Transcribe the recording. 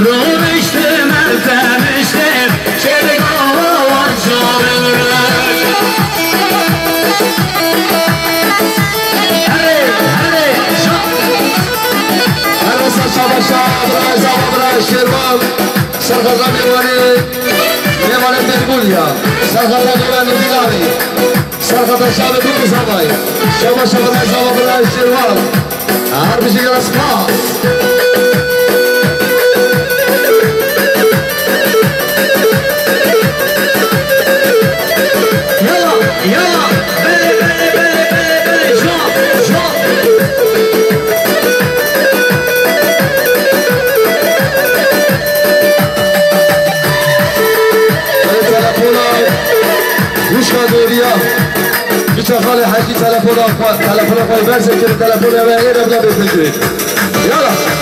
رو بشتم التمشتم شدگاه شارم شیروان سرخوزان میوانه برگولیا سرخوزان میوانه دیگانی سرخوزان شاب دوم سامای شما شما برای شیروان هر بشی گلاس پاس خاله حاجی تلفن خواهی برسه که تلفن اوه ایره بلا بزنید یالا